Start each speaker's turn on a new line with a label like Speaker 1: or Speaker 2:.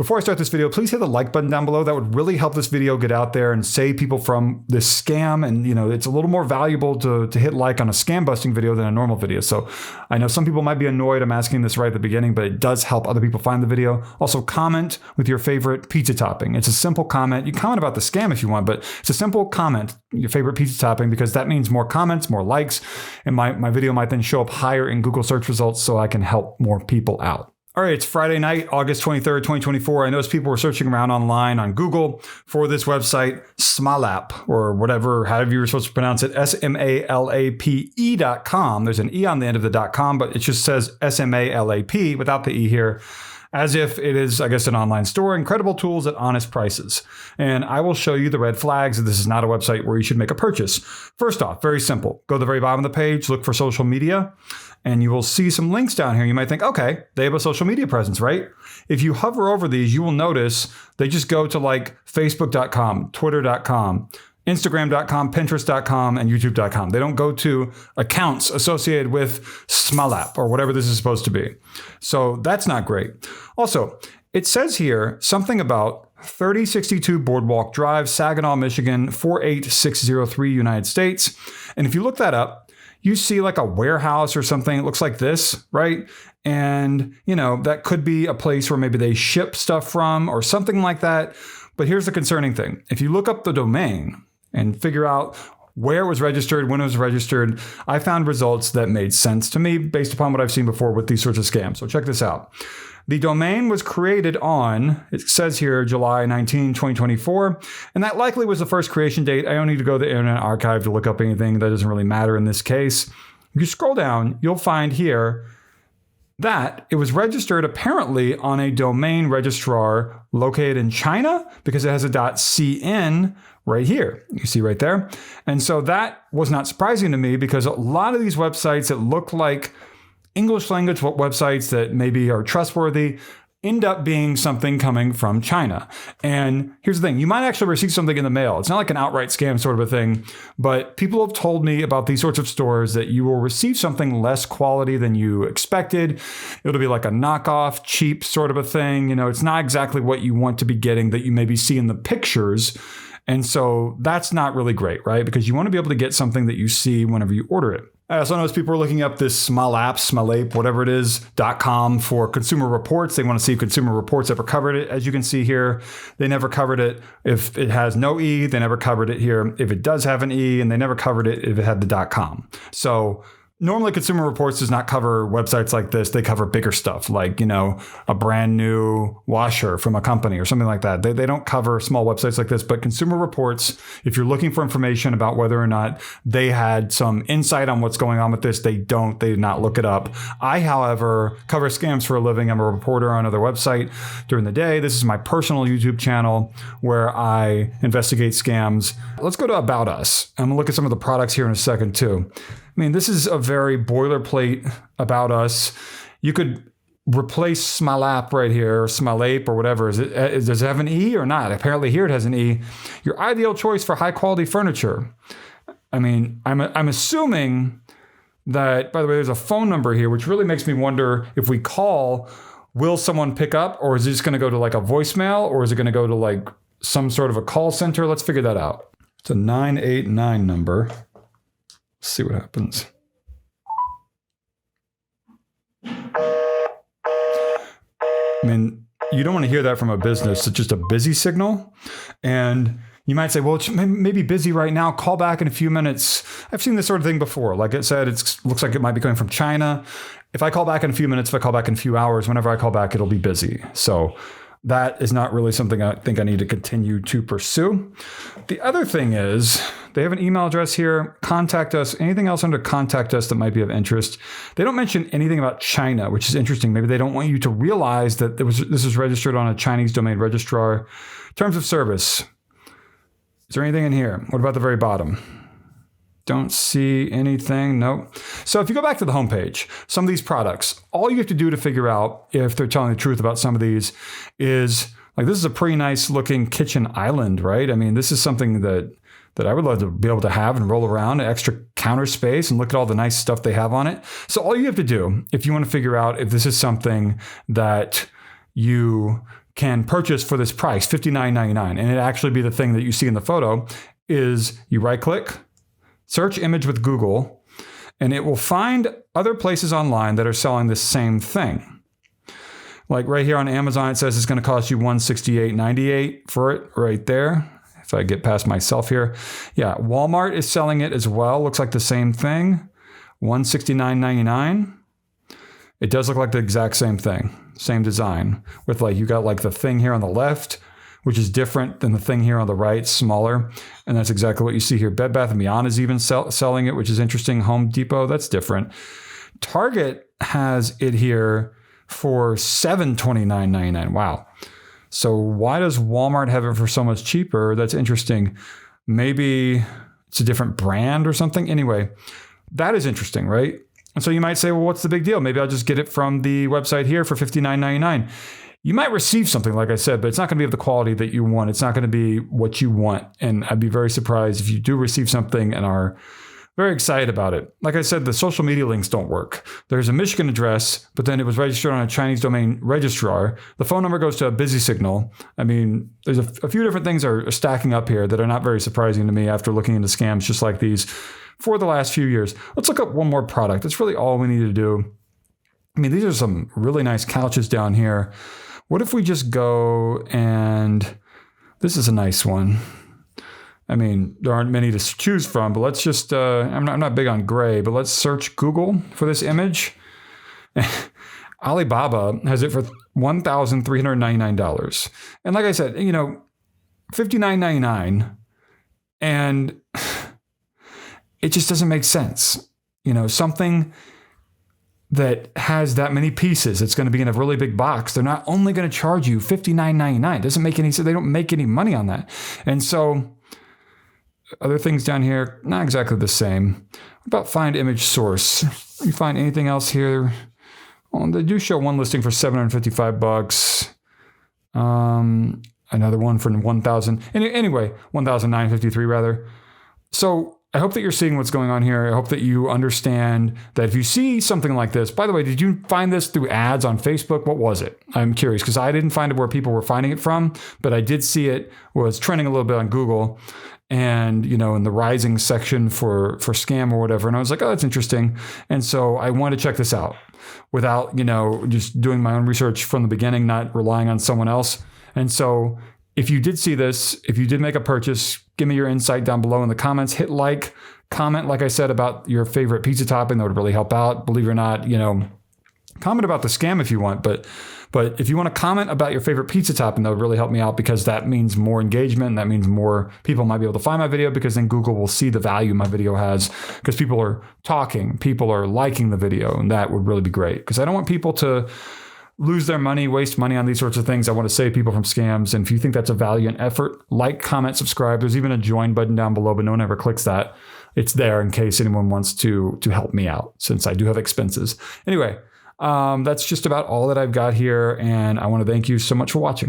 Speaker 1: Before I start this video, please hit the like button down below. That would really help this video get out there and save people from this scam. And, it's a little more valuable to hit like on a scam busting video than a normal video. So I know some people might be annoyed I'm asking this right at the beginning, but it does help other people find the video. Also, comment with your favorite pizza topping. It's a simple comment. You comment about the scam if you want, but it's a simple comment, your favorite pizza topping, because that means more comments, more likes, and my video might then show up higher in Google search results so I can help more people out. All right, it's Friday night, August 23rd, 2024. I noticed people were searching around online on Google for this website, Smalap, or whatever, however you're supposed to pronounce it, SMALAPE.com. There's an E on the end of the .com, but it just says SMALAP without the E here, as if it is, I guess, an online store. Incredible tools at honest prices. And I will show you the red flags that this is not a website where you should make a purchase. First off, very simple. Go to the very bottom of the page, look for social media, and you will see some links down here. You might think, okay, they have a social media presence, right? If you hover over these, you will notice they just go to like Facebook.com, Twitter.com, Instagram.com, Pinterest.com, and YouTube.com. They don't go to accounts associated with Smalap or whatever this is supposed to be. So that's not great. Also, it says here something about 3062 Boardwalk Drive, Saginaw, Michigan, 48603, United States. And if you look that up, you see like a warehouse or something. It looks like this, right? And, that could be a place where maybe they ship stuff from or something like that. But here's the concerning thing. If you look up the domain and figure out where it was registered, when it was registered, I found results that made sense to me based upon what I've seen before with these sorts of scams. So check this out. The domain was created on, it says here, July 19, 2024, and that likely was the first creation date. I don't need to go to the Internet Archive to look up anything. That doesn't really matter in this case. If you scroll down, you'll find here that it was registered apparently on a domain registrar located in China because it has a .cn right here. You see right there. And so that was not surprising to me because a lot of these websites that look like English language websites that maybe are trustworthy end up being something coming from China. And here's the thing, you might actually receive something in the mail. It's not like an outright scam sort of a thing, but people have told me about these sorts of stores that you will receive something less quality than you expected. It'll be like a knockoff, cheap sort of a thing. It's not exactly what you want to be getting that you maybe see in the pictures. And so that's not really great, right? Because you want to be able to get something that you see whenever you order it. I also noticed people are looking up this Smalap, whatever it is, .com for Consumer Reports. They want to see if Consumer Reports ever covered it. As you can see here, they never covered it if it has no E. They never covered it here if it does have an E, and they never covered it if it had the .com. So normally Consumer Reports does not cover websites like this. They cover bigger stuff like, a brand new washer from a company or something like that. They don't cover small websites like this, but Consumer Reports, if you're looking for information about whether or not they had some insight on what's going on with this, they did not look it up. I, however, cover scams for a living. I'm a reporter on another website during the day. This is my personal YouTube channel where I investigate scams. Let's go to About Us. I'm gonna look at some of the products here in a second too. This is a very boilerplate About Us. You could replace Smalap right here, or Smalape or whatever. Does it have an E or not? Apparently here it has an E. Your ideal choice for high quality furniture. I'm assuming that, by the way, there's a phone number here, which really makes me wonder if we call, will someone pick up, or is it just going to go to like a voicemail, or is it going to go to like some sort of a call center? Let's figure that out. It's a 989 number. Let's see what happens. You don't want to hear that from a business. It's just a busy signal. And you might say, well, it's maybe busy right now. Call back in a few minutes. I've seen this sort of thing before. Like I said, it looks like it might be coming from China. If I call back in a few minutes, if I call back in a few hours, whenever I call back, it'll be busy. So that is not really something I think I need to continue to pursue. The other thing is they have an email address here, contact us, anything else under contact us that might be of interest. They don't mention anything about China, which is interesting. Maybe they don't want you to realize that this is registered on a Chinese domain registrar. Terms of service. Is there anything in here? What about the very bottom? Don't see anything. Nope. So if you go back to the homepage, some of these products, all you have to do to figure out if they're telling the truth about some of these is like, this is a pretty nice looking kitchen island, right? This is something that I would love to be able to have and roll around, extra counter space, and look at all the nice stuff they have on it. So all you have to do, if you want to figure out if this is something that you can purchase for this price, $59.99. And it actually be the thing that you see in the photo is you right click, search image with Google, and it will find other places online that are selling the same thing. Like right here on Amazon, it says it's going to cost you $168.98 for it right there. If I get past myself here. Yeah, Walmart is selling it as well. Looks like the same thing, $169.99. It does look like the exact same thing, same design with like, you got like the thing here on the left, which is different than the thing here on the right, smaller. And that's exactly what you see here. Bed Bath & Beyond is even selling it, which is interesting. Home Depot, that's different. Target has it here for $729.99. Wow. So why does Walmart have it for so much cheaper? That's interesting. Maybe it's a different brand or something. Anyway, that is interesting, right? And so you might say, well, what's the big deal? Maybe I'll just get it from the website here for $59.99. You might receive something, like I said, but it's not going to be of the quality that you want. It's not going to be what you want. And I'd be very surprised if you do receive something and are very excited about it. Like I said, the social media links don't work. There's a Michigan address, but then it was registered on a Chinese domain registrar. The phone number goes to a busy signal. I mean, there's a few different things are stacking up here that are not very surprising to me after looking into scams just like these for the last few years. Let's look up one more product. That's really all we need to do. I mean, these are some really nice couches down here. What if we just go and this is a nice one. I mean, there aren't many to choose from, but let's just, I'm not big on gray, but let's search Google for this image. Alibaba has it for $1,399. And like I said, you know, $59.99, and it just doesn't make sense. You know, something that has that many pieces, it's going to be in a really big box. They're not only going to charge you $59.99. It doesn't make any sense. They don't make any money on that. And so other things down here, not exactly the same. What about find image source? You find anything else here? Oh, they do show one listing for $755. Another one for 1,000. Anyway, 1,953 rather. So I hope that you're seeing what's going on here. I hope that you understand that if you see something like this, by the way, did you find this through ads on Facebook? What was it? I'm curious because I didn't find it where people were finding it from, but I did see it was trending a little bit on Google and, you know, in the rising section for scam or whatever. And I was like, oh, that's interesting. And so I wanted to check this out without, you know, just doing my own research from the beginning, not relying on someone else. And so if you did see this, if you did make a purchase, give me your insight down below in the comments. Hit like, comment, like I said, about your favorite pizza topping. That would really help out. Believe it or not, you know, comment about the scam if you want, but if you want to comment about your favorite pizza topping, that would really help me out because that means more engagement. And that means more people might be able to find my video because then Google will see the value my video has because people are talking, people are liking the video, and that would really be great because I don't want people to lose their money, waste money on these sorts of things. I want to save people from scams. And if you think that's a value and effort, like, comment, subscribe. There's even a join button down below, but no one ever clicks that. It's there in case anyone wants to help me out since I do have expenses. Anyway, that's just about all that I've got here. And I want to thank you so much for watching.